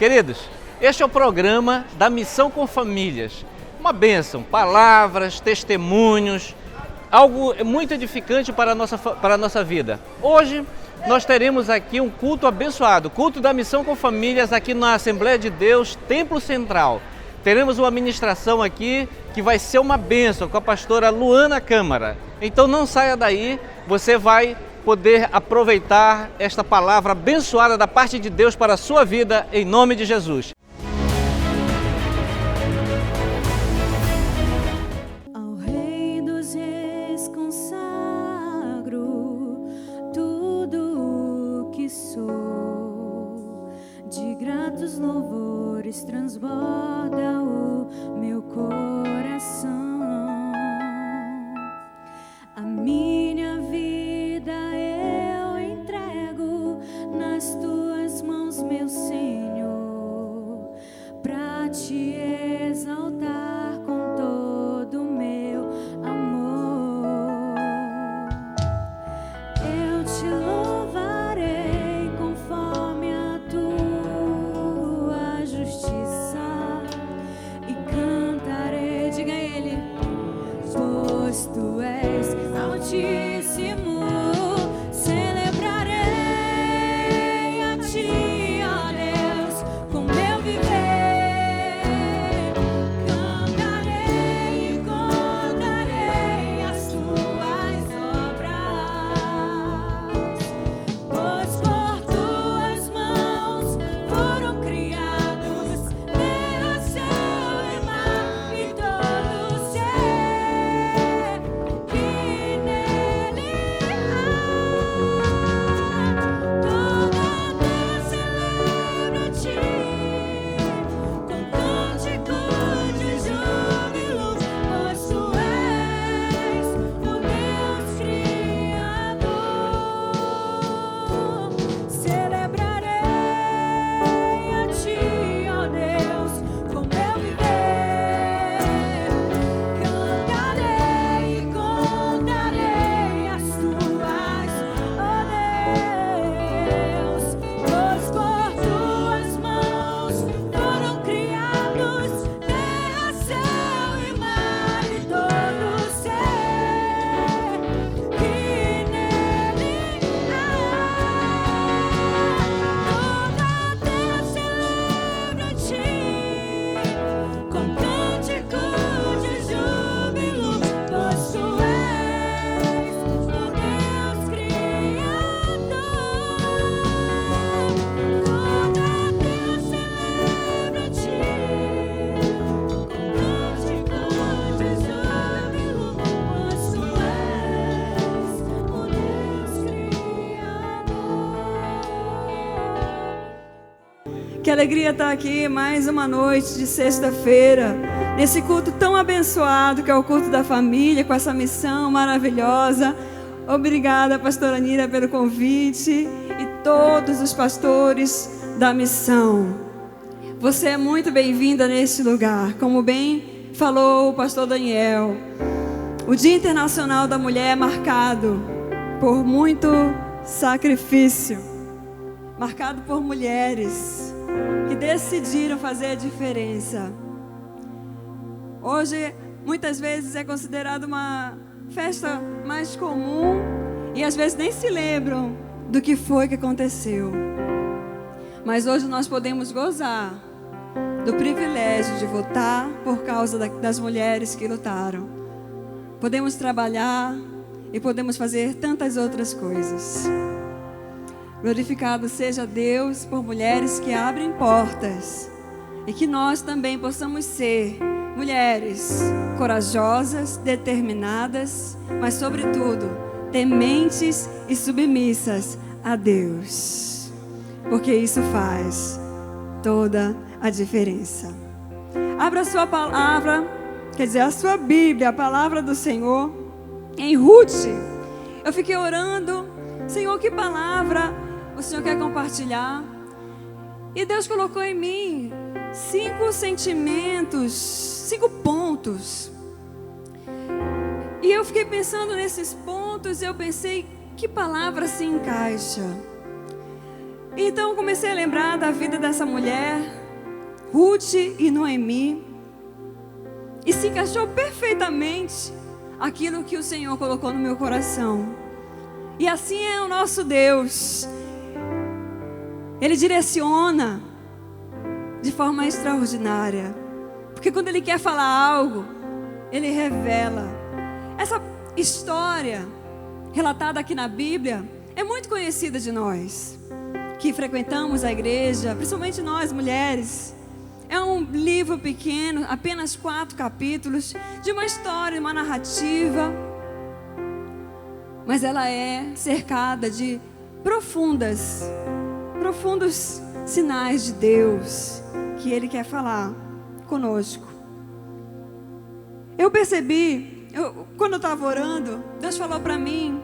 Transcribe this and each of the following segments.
Queridos, este é o programa da Missão com Famílias. Uma bênção, palavras, testemunhos, algo muito edificante para a nossa vida. Hoje nós teremos aqui um culto abençoado, culto da Missão com Famílias aqui na Assembleia de Deus, Templo Central. Teremos uma ministração aqui que vai ser uma bênção com a pastora Luana Câmara. Então não saia daí, você vai poder aproveitar esta palavra abençoada da parte de Deus para a sua vida, em nome de Jesus. Ao Rei dos Reis consagro tudo o que sou, de gratos louvores transborda o meu coração. A minha vida eu entrego nas tuas mãos, meu Senhor, pra te exaltar com todo o meu amor. Eu te louvarei conforme a tua justiça e cantarei, diga a Ele, pois tu és Altíssimo. Celebrarei a ti, ó Deus, com meu viver. Cantarei e contarei as tuas obras, pois por tuas mãos foram criados terra, céu e mar e todo o ser que nele há. Toda terra celebra a ti, com cânticos de júbilo, pois tu és o Deus Criador. Celebrarei a ti, ó Deus, com meu viver. Cantarei e contarei as tuas, ó Deus, pois por tuas mãos foram criados terra, céu e mar e todo o ser que nele há. Toda a terra celebra a ti, com cânticos de júbilo, pois tu és o Deus Criador. Toda a terra celebra a ti, com cânticos de júbilo, pois tu és o Deus Criador. Que alegria estar aqui mais uma noite de sexta-feira, nesse culto tão abençoado que é o culto da família, com essa missão maravilhosa. Obrigada, pastora Nira, pelo convite e todos os pastores da missão. Você é muito bem-vinda neste lugar. Como bem falou o pastor Daniel, o Dia Internacional da Mulher é marcado por muito sacrifício, marcado por mulheres que decidiram fazer a diferença. Hoje, muitas vezes é considerado uma festa mais comum e às vezes nem se lembram do que foi que aconteceu. Mas hoje nós podemos gozar do privilégio de votar por causa das mulheres que lutaram. Podemos trabalhar e podemos fazer tantas outras coisas. Glorificado seja Deus por mulheres que abrem portas e que nós também possamos ser mulheres corajosas, determinadas, mas sobretudo tementes e submissas a Deus, porque isso faz toda a diferença. Abra a sua palavra, quer dizer, a sua Bíblia, a palavra do Senhor, em Ruth. Eu fiquei orando, Senhor, que palavra o Senhor quer compartilhar? E Deus colocou em mim 5 sentimentos, 5 pontos. E eu fiquei pensando nesses pontos, eu pensei, que palavra se encaixa? Então eu comecei a lembrar da vida dessa mulher, Ruth e Noemi, e se encaixou perfeitamente aquilo que o Senhor colocou no meu coração. E assim é o nosso Deus. Ele direciona de forma extraordinária, porque quando Ele quer falar algo, Ele revela. Essa história relatada aqui na Bíblia é muito conhecida de nós que frequentamos a igreja, principalmente nós mulheres. É um livro pequeno, apenas 4 capítulos, de uma história, uma narrativa, mas ela é cercada de profundos sinais de Deus que Ele quer falar conosco. Eu percebi, quando eu estava orando, Deus falou para mim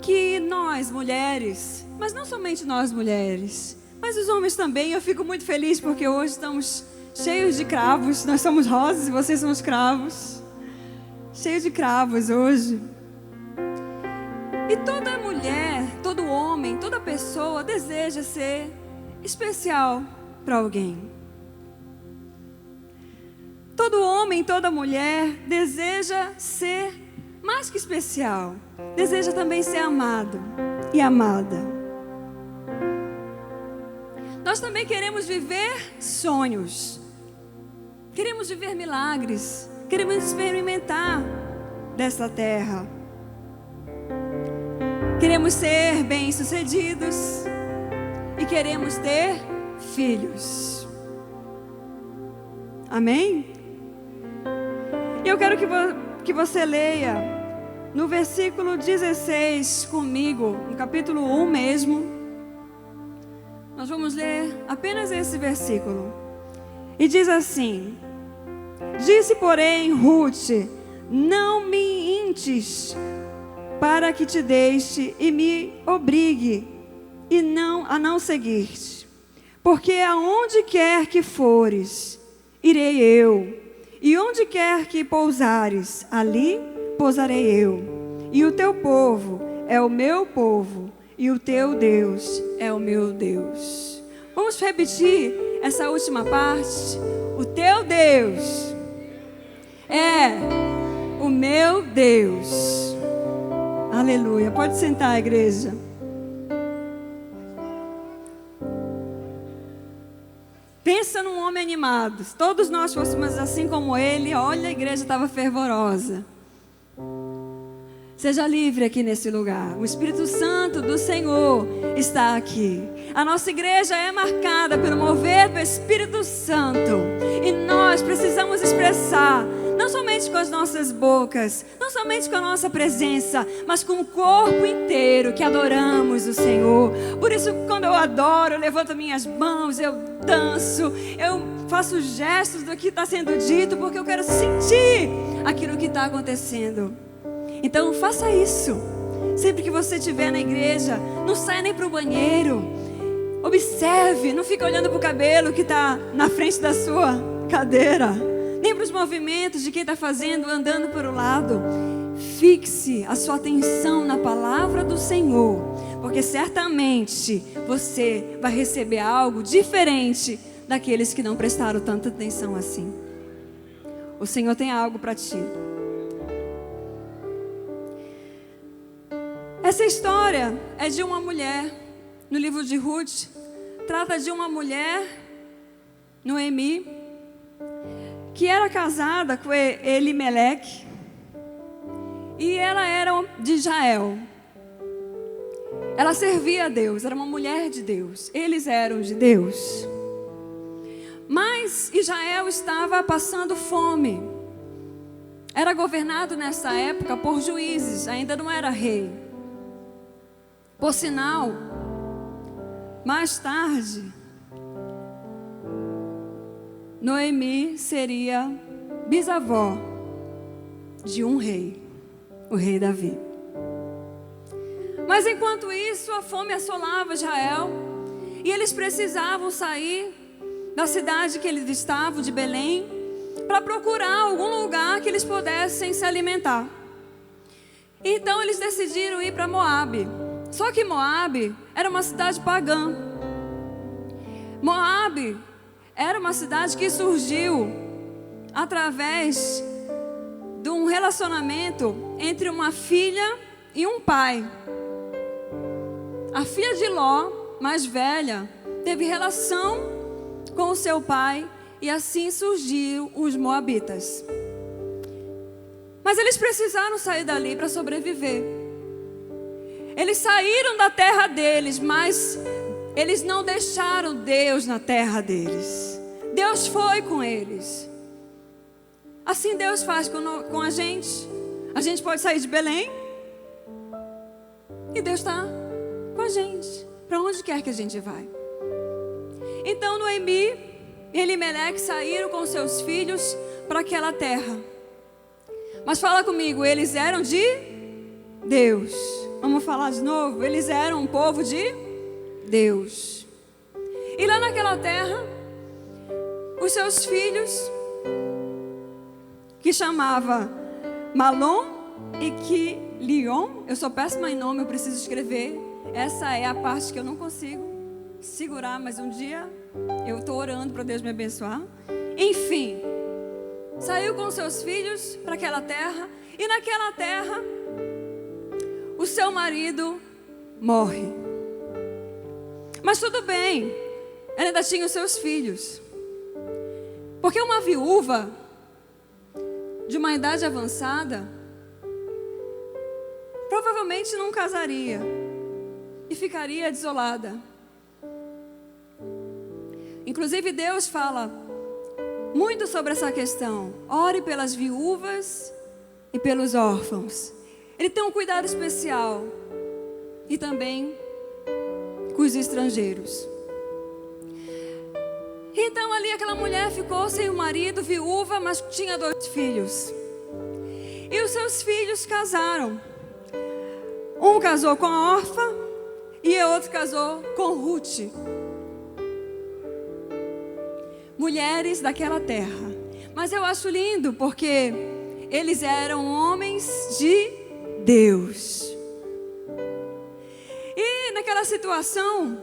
que nós mulheres, mas não somente nós mulheres, mas os homens também. Eu fico muito feliz porque hoje estamos cheios de cravos. Nós somos rosas e vocês são os cravos, cheios de cravos hoje. E toda mulher, todo homem, toda pessoa deseja ser especial para alguém. Todo homem, toda mulher deseja ser mais que especial, deseja também ser amado e amada. Nós também queremos viver sonhos, queremos viver milagres, queremos experimentar dessa terra, queremos ser bem-sucedidos e queremos ter filhos. Amém? E eu quero que você leia no versículo 16 comigo, no capítulo 1 mesmo. Nós vamos ler apenas esse versículo. E diz assim: disse, porém, Ruth: não me intes para que te deixe e me obrigue a não seguir-te. Porque aonde quer que fores, irei eu, e onde quer que pousares, ali pousarei eu. E o teu povo é o meu povo, e o teu Deus é o meu Deus. Vamos repetir essa última parte? O teu Deus é o meu Deus. Aleluia. Pode sentar, igreja. Pensa num homem animado. Se todos nós fôssemos assim como ele, olha, a igreja estava fervorosa. Seja livre aqui nesse lugar. O Espírito Santo do Senhor está aqui. A nossa igreja é marcada pelo mover do Espírito Santo. E nós precisamos expressar, não somente com as nossas bocas, não somente com a nossa presença, mas com o corpo inteiro que adoramos o Senhor. Por isso, quando eu adoro, eu levanto minhas mãos, eu danço, eu faço gestos do que está sendo dito, porque eu quero sentir aquilo que está acontecendo. Então faça isso. Sempre que você estiver na igreja, não saia nem para o banheiro. Observe, não fique olhando para o cabelo que está na frente da sua cadeira, nem para os movimentos de quem está fazendo, andando para o lado. Fixe a sua atenção na palavra do Senhor, porque certamente você vai receber algo diferente daqueles que não prestaram tanta atenção assim. O Senhor tem algo para ti. Essa história é de uma mulher, no livro de Ruth, trata de uma mulher, Noemi, que era casada com Elimeleque, e ela era de Israel. Ela servia a Deus, era uma mulher de Deus, eles eram de Deus. Mas Israel estava passando fome, era governado nessa época por juízes, ainda não era rei. Por sinal, mais tarde, Noemi seria bisavó de um rei, o rei Davi. Mas enquanto isso, a fome assolava Israel e eles precisavam sair da cidade que eles estavam, de Belém, para procurar algum lugar que eles pudessem se alimentar. Então eles decidiram ir para Moabe. Só que Moabe era uma cidade pagã. Moabe era uma cidade que surgiu através de um relacionamento entre uma filha e um pai. A filha de Ló, mais velha, teve relação com o seu pai e assim surgiram os moabitas. Mas eles precisaram sair dali para sobreviver. Eles saíram da terra deles, mas eles não deixaram Deus na terra deles. Deus foi com eles. Assim Deus faz com a gente. A gente pode sair de Belém e Deus está com a gente, para onde quer que a gente vai. Então Noemi e Elimeleque saíram com seus filhos para aquela terra. Mas fala comigo, eles eram de Deus. Vamos falar de novo? Eles eram um povo de Deus. E lá naquela terra, os seus filhos, que chamava Malom e Quilion, eu sou péssima em nome, eu preciso escrever. Essa é a parte que eu não consigo segurar, mas um dia eu estou orando para Deus me abençoar. Enfim, saiu com seus filhos para aquela terra, e naquela terra o seu marido morre. Mas tudo bem, ela ainda tinha os seus filhos. Porque uma viúva de uma idade avançada provavelmente não casaria e ficaria desolada. Inclusive Deus fala muito sobre essa questão. Ore pelas viúvas e pelos órfãos. Ele tem um cuidado especial. E também com os estrangeiros. Então ali aquela mulher ficou sem o marido, viúva, mas tinha 2 filhos. E os seus filhos casaram. Um casou com a órfã e o outro casou com Ruth. Mulheres daquela terra. Mas eu acho lindo porque eles eram homens de Deus. E naquela situação,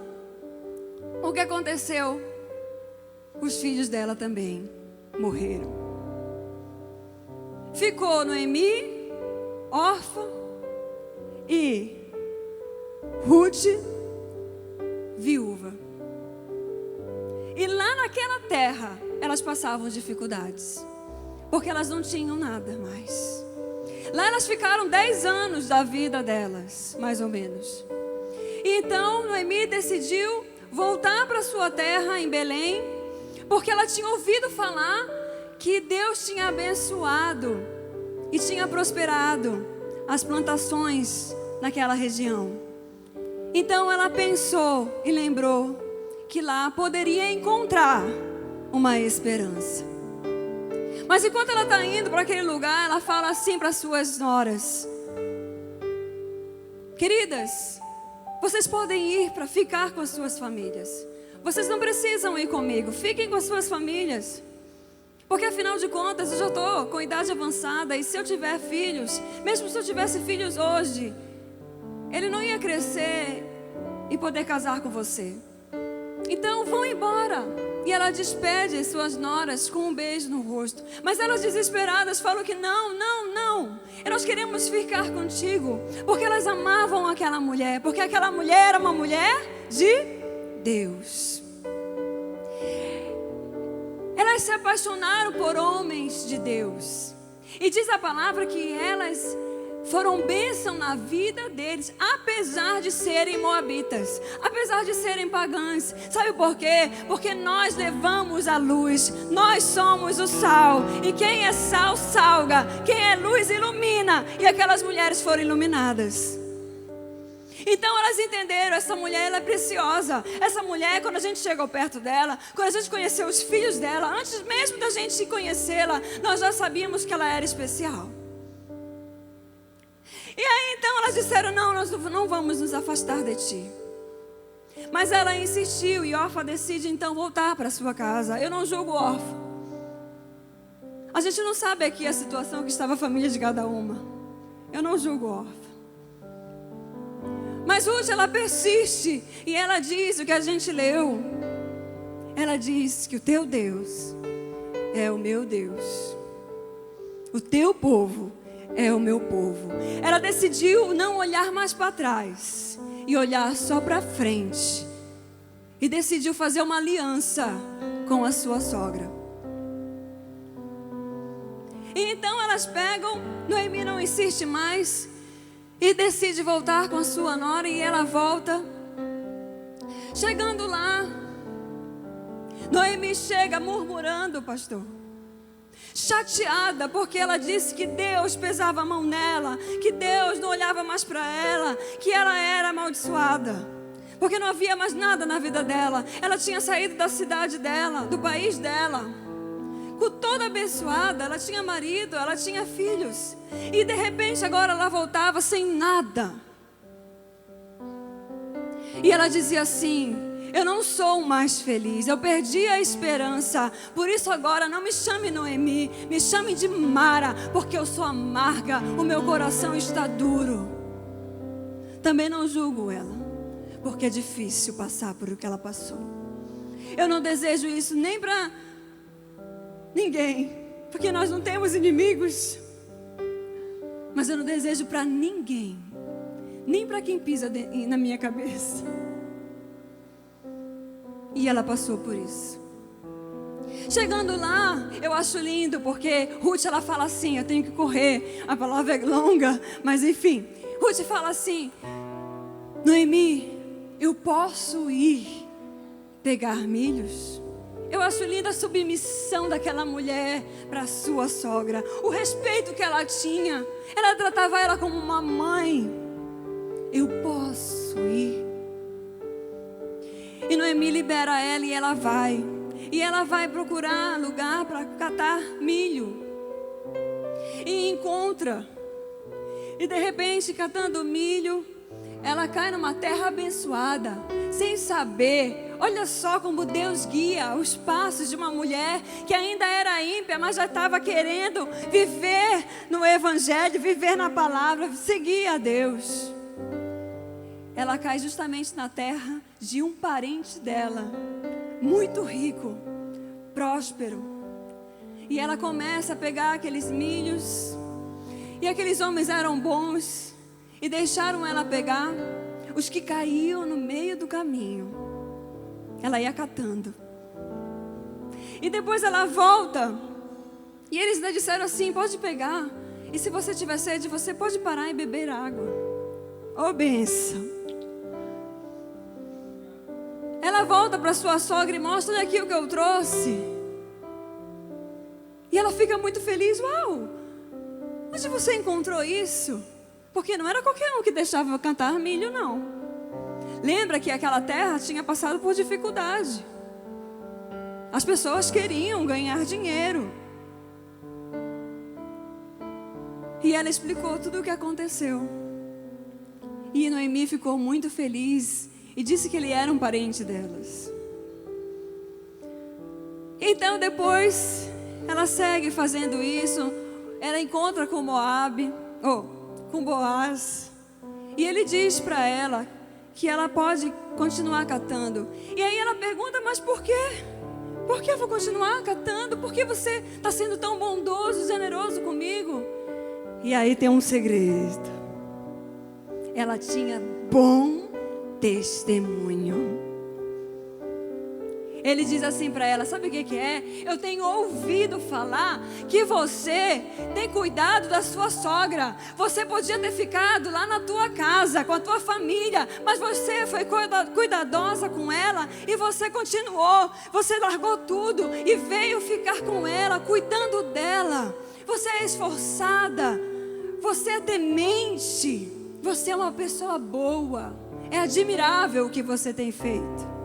o que aconteceu? Os filhos dela também morreram. Ficou Noemi, órfã, e Ruth, viúva. E lá naquela terra, elas passavam dificuldades, porque elas não tinham nada mais. Lá elas ficaram 10 anos da vida delas, mais ou menos. E então Noemi decidiu voltar para sua terra em Belém, porque ela tinha ouvido falar que Deus tinha abençoado e tinha prosperado as plantações naquela região. Então ela pensou e lembrou que lá poderia encontrar uma esperança. Mas enquanto ela está indo para aquele lugar, ela fala assim para suas noras: queridas, vocês podem ir para ficar com as suas famílias. Vocês não precisam ir comigo, fiquem com as suas famílias. Porque afinal de contas eu já estou com idade avançada, e se eu tiver filhos, mesmo se eu tivesse filhos hoje, ele não ia crescer e poder casar com você. Então vão embora. E ela despede as suas noras com um beijo no rosto. Mas elas desesperadas falam que não. Nós queremos ficar contigo. Porque elas amavam aquela mulher. Porque aquela mulher era uma mulher de Deus. Elas se apaixonaram por homens de Deus. E diz a palavra que elas foram bênção na vida deles, apesar de serem moabitas, apesar de serem pagãs. Sabe por quê? Porque nós levamos a luz, nós somos o sal, e quem é sal salga, quem é luz ilumina, e aquelas mulheres foram iluminadas. Então elas entenderam, essa mulher ela é preciosa. Essa mulher, quando a gente chegou perto dela, quando a gente conheceu os filhos dela, antes mesmo da gente conhecê-la, nós já sabíamos que ela era especial. E aí então elas disseram: não, nós não vamos nos afastar de ti. Mas ela insistiu, e Orfa decide então voltar para sua casa. Eu não julgo Orfa. A gente não sabe aqui a situação que estava a família de cada uma. Eu não julgo Orfa. Mas Ruth, ela persiste, e ela diz o que a gente leu. ela diz que o teu Deus é o meu Deus. O teu povo é o meu povo. Ela decidiu não olhar mais para trás e olhar só para frente. E decidiu fazer uma aliança com a sua sogra. E então elas pegam, Noemi não insiste mais e decide voltar com a sua nora, e ela volta. Chegando lá, Noemi chega murmurando, pastor, chateada, porque ela disse que Deus pesava a mão nela, que Deus não olhava mais para ela, que ela era amaldiçoada, porque não havia mais nada na vida dela. Ela tinha saído da cidade dela, do país dela, com toda abençoada, ela tinha marido, ela tinha filhos, e de repente agora ela voltava sem nada. E ela dizia assim: eu não sou mais feliz, eu perdi a esperança, por isso agora não me chame Noemi, me chame de Mara, porque eu sou amarga, o meu coração está duro. Também não julgo ela, porque é difícil passar por o que ela passou. Eu não desejo isso nem para ninguém, porque nós não temos inimigos. Mas eu não desejo para ninguém, nem para quem pisa na minha cabeça. E ela passou por isso. Chegando lá, eu acho lindo, porque Ruth, ela fala assim, eu tenho que correr, a palavra é longa, mas enfim, Ruth fala assim: Noemi, eu posso ir pegar milhos? Eu acho linda a submissão daquela mulher para a sua sogra, o respeito que ela tinha. Ela tratava ela como uma mãe. Eu posso ir. E Noemi libera ela e ela vai. E ela vai procurar lugar para catar milho. E encontra. E de repente, catando milho, ela cai numa terra abençoada, sem saber. Olha só como Deus guia os passos de uma mulher que ainda era ímpia, mas já estava querendo viver no Evangelho, viver na palavra, seguir a Deus. Ela cai justamente na terra de um parente dela, muito rico, próspero. E ela começa a pegar aqueles milhos, e aqueles homens eram bons, e deixaram ela pegar os que caíam no meio do caminho. Ela ia catando. E depois ela volta. E eles ainda disseram assim: pode pegar. E se você tiver sede, você pode parar e beber água. Oh, bênção. Ela volta para sua sogra e mostra: olha aqui o que eu trouxe. E ela fica muito feliz. Uau, onde você encontrou isso? Porque não era qualquer um que deixava cantar milho, não. Lembra que aquela terra tinha passado por dificuldade. As pessoas queriam ganhar dinheiro. E ela explicou tudo o que aconteceu. E Noemi ficou muito feliz e disse que ele era um parente delas. Então depois ela segue fazendo isso. Ela encontra com com Boaz. E ele diz para ela que ela pode continuar catando. E aí ela pergunta: mas por quê? Por que eu vou continuar catando? Por que você está sendo tão bondoso, generoso comigo? E aí tem um segredo. Ela tinha bom testemunho. Ele diz assim para ela: sabe o que é? Eu tenho ouvido falar que você tem cuidado da sua sogra. Você podia ter ficado lá na tua casa com a tua família, mas você foi cuidadosa com ela e você continuou. Você largou tudo e veio ficar com ela, cuidando dela. Você é esforçada, você é temente, você é uma pessoa boa. É admirável o que você tem feito.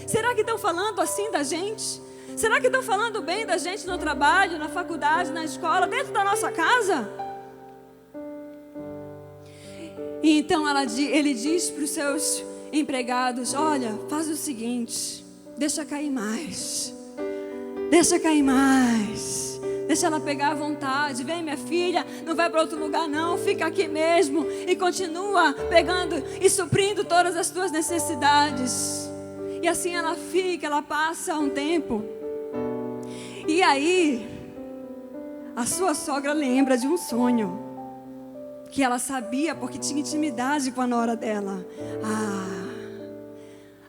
Será que estão falando assim da gente? Será que estão falando bem da gente no trabalho, na faculdade, na escola, dentro da nossa casa? E então ele diz para os seus empregados: olha, faz o seguinte, deixa cair mais. Deixa cair mais. Deixa ela pegar à vontade. Vem, minha filha, não vai para outro lugar não, fica aqui mesmo. E continua pegando e suprindo todas as tuas necessidades. E assim ela fica, ela passa um tempo. E aí, a sua sogra lembra de um sonho que ela sabia porque tinha intimidade com a nora dela.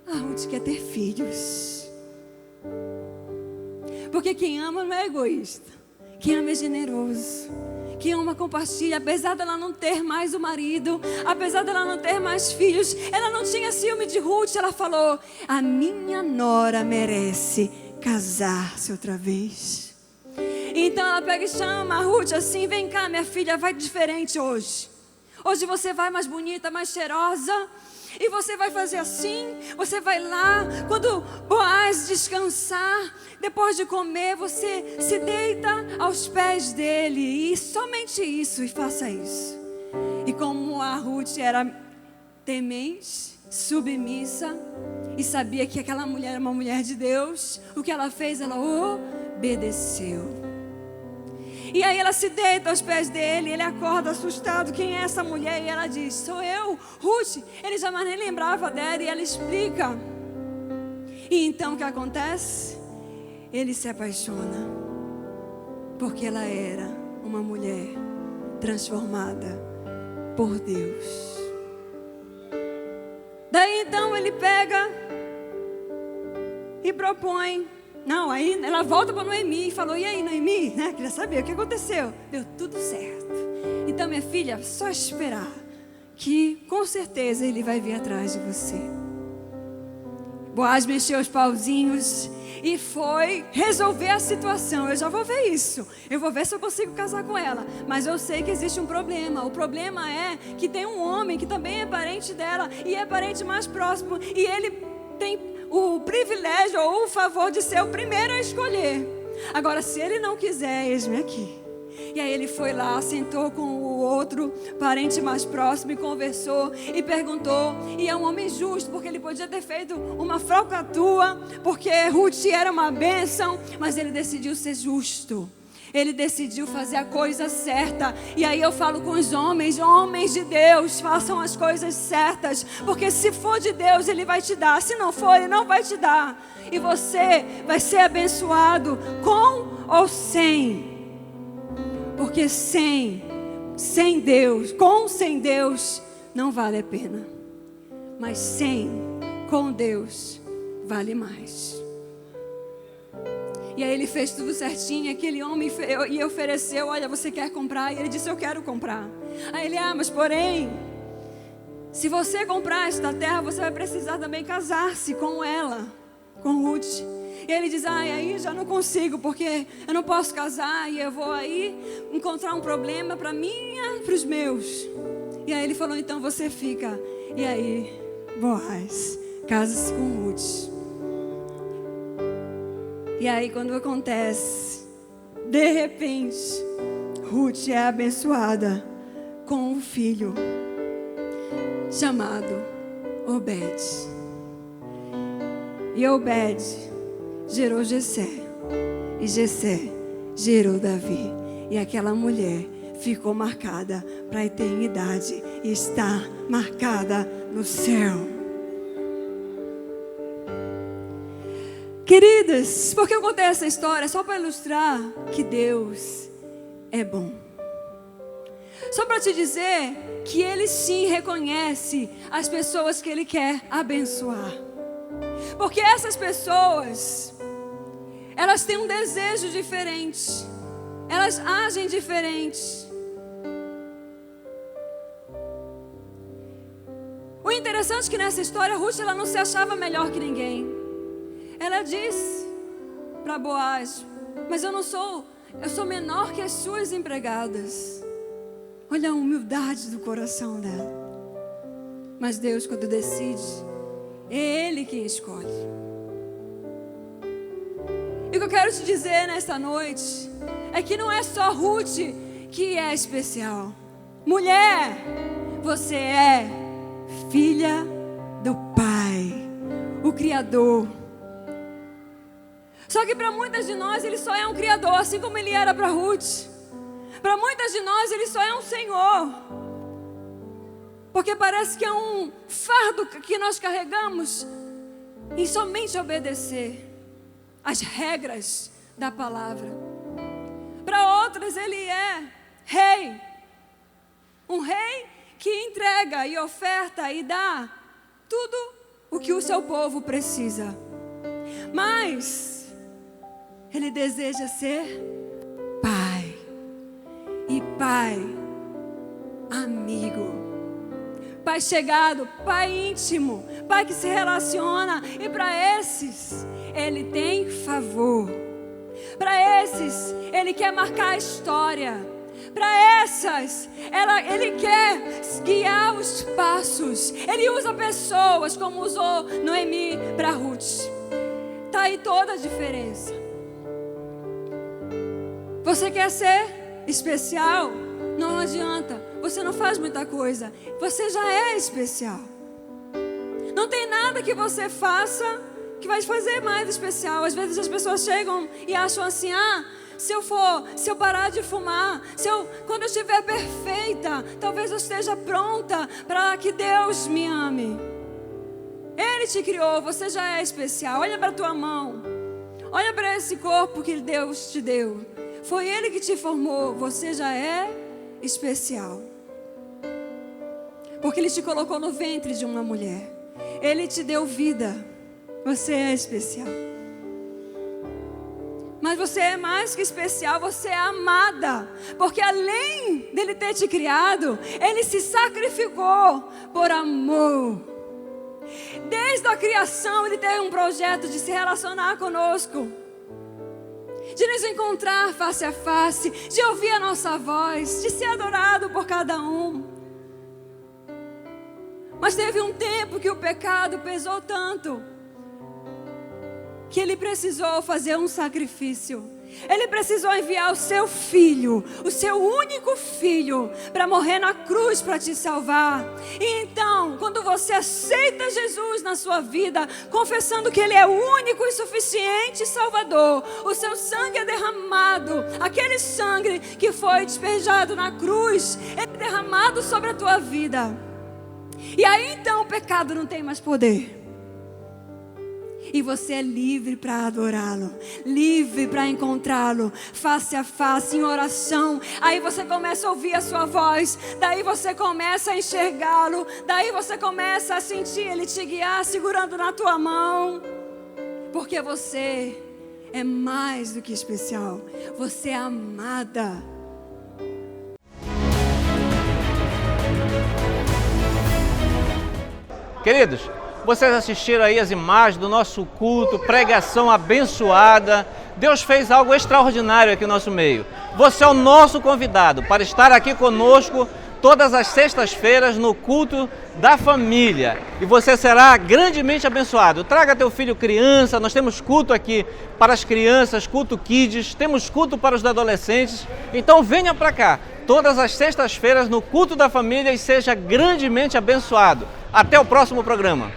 A Ruth quer ter filhos. Porque quem ama não é egoísta. Quem ama é generoso. Quem ama compartilha. Apesar dela não ter mais o marido, apesar dela não ter mais filhos, ela não tinha ciúme de Ruth. Ela falou: a minha nora merece casar-se outra vez. Então ela pega e chama a Ruth assim: vem cá, minha filha, vai diferente hoje. Hoje você vai mais bonita, mais cheirosa. E você vai fazer assim, você vai lá, quando Boaz descansar, depois de comer, você se deita aos pés dele. E somente isso, e faça isso. E como a Ruth era temente, submissa, e sabia que aquela mulher era uma mulher de Deus, o que ela fez? Ela obedeceu. E aí ela se deita aos pés dele, ele acorda assustado: quem é essa mulher? E ela diz: sou eu, Ruth. Ele jamais nem lembrava dela, e ela explica. E então o que acontece? Ele se apaixona, porque ela era uma mulher transformada por Deus. Daí então ele pega e propõe. Não, aí ela volta para Noemi e falou: e aí, Noemi, né? Queria saber o que aconteceu. Deu tudo certo. Então, minha filha, só esperar, que com certeza ele vai vir atrás de você. Boaz mexeu os pauzinhos e foi resolver a situação. Eu já vou ver isso. Eu vou ver se eu consigo casar com ela. Mas eu sei que existe um problema. O problema é que tem um homem que também é parente dela e é parente mais próximo. E ele tem o privilégio ou o favor de ser o primeiro a escolher. Agora, se ele não quiser, eis-me aqui. E aí ele foi lá, sentou com o outro parente mais próximo e conversou e perguntou. E é um homem justo, porque ele podia ter feito uma falcatrua, porque Ruth era uma bênção, mas ele decidiu ser justo. Ele decidiu fazer a coisa certa. E aí eu falo com os homens: homens de Deus, façam as coisas certas, porque se for de Deus, Ele vai te dar. Se não for, Ele não vai te dar. E você vai ser abençoado com ou sem. Porque sem Deus, sem Deus, não vale a pena. Mas com Deus, vale mais. E aí ele fez tudo certinho. Aquele homem e ofereceu: olha, você quer comprar? E ele disse: eu quero comprar. Aí ele: mas porém, se você comprar esta terra, você vai precisar também casar-se com ela, com Ruth. E ele diz: aí já não consigo, porque eu não posso casar, e eu vou aí encontrar um problema para mim e para os meus. E aí ele falou: então você fica. E aí Boaz casa-se com Ruth. E aí quando acontece, de repente, Ruth é abençoada com um filho chamado Obed. E Obed gerou Jessé. E Jessé gerou Davi. E aquela mulher ficou marcada para a eternidade. E está marcada no céu. Queridas, por que eu contei essa história? Só para ilustrar que Deus é bom. Só para te dizer que Ele sim reconhece as pessoas que Ele quer abençoar. Porque essas pessoas, elas têm um desejo diferente. Elas agem diferente. O interessante é que nessa história, Ruth, ela não se achava melhor que ninguém. Ela disse para Boaz: mas eu sou menor que as suas empregadas. Olha a humildade do coração dela. Mas Deus, quando decide, é Ele quem escolhe. E o que eu quero te dizer nesta noite é que não é só Ruth que é especial. Mulher, você é filha do Pai, o Criador. Só que para muitas de nós Ele só é um Criador, assim como Ele era para Ruth. Para muitas de nós Ele só é um Senhor. Porque parece que é um fardo que nós carregamos em somente obedecer as regras da palavra. Para outras ele é rei, um rei que entrega e oferta e dá tudo o que o seu povo precisa. Mas ele deseja ser pai, e pai amigo, pai chegado, pai íntimo, pai que se relaciona. E para esses ele tem favor, para esses ele quer marcar a história, para essas ele quer guiar os passos. Ele usa pessoas como usou Noemi para Ruth. Está aí toda a diferença. Você quer ser especial? Não adianta, você não faz muita coisa, você já é especial. Não tem nada que você faça que vai te fazer mais especial. Às vezes as pessoas chegam e acham assim: se eu parar de fumar, quando eu estiver perfeita, talvez eu esteja pronta para que Deus me ame. Ele te criou, você já é especial. Olha para a tua mão, olha para esse corpo que Deus te deu. Foi Ele que te formou, você já é especial. Porque Ele te colocou no ventre de uma mulher, Ele te deu vida, você é especial. Mas você é mais que especial, você é amada. Porque além dele ter te criado, Ele se sacrificou por amor. Desde a criação Ele teve um projeto de se relacionar conosco, de nos encontrar face a face, de ouvir a nossa voz, de ser adorado por cada um. Mas teve um tempo que o pecado pesou tanto que Ele precisou fazer um sacrifício. Ele precisou enviar o seu filho, o seu único filho, para morrer na cruz para te salvar. E então, quando você aceita Jesus na sua vida, confessando que Ele é o único e suficiente Salvador, o seu sangue é derramado, aquele sangue que foi despejado na cruz, é derramado sobre a tua vida. E aí então o pecado não tem mais poder. E você é livre para adorá-lo, livre para encontrá-lo, face a face, em oração. Aí você começa a ouvir a sua voz, daí você começa a enxergá-lo, daí você começa a sentir Ele te guiar, segurando na tua mão. Porque você é mais do que especial, você é amada. Queridos, vocês assistiram aí as imagens do nosso culto, pregação abençoada. Deus fez algo extraordinário aqui no nosso meio. Você é o nosso convidado para estar aqui conosco todas as sextas-feiras no culto da família. E você será grandemente abençoado. Traga teu filho criança, nós temos culto aqui para as crianças, culto kids, temos culto para os adolescentes. Então venha para cá todas as sextas-feiras no culto da família e seja grandemente abençoado. Até o próximo programa.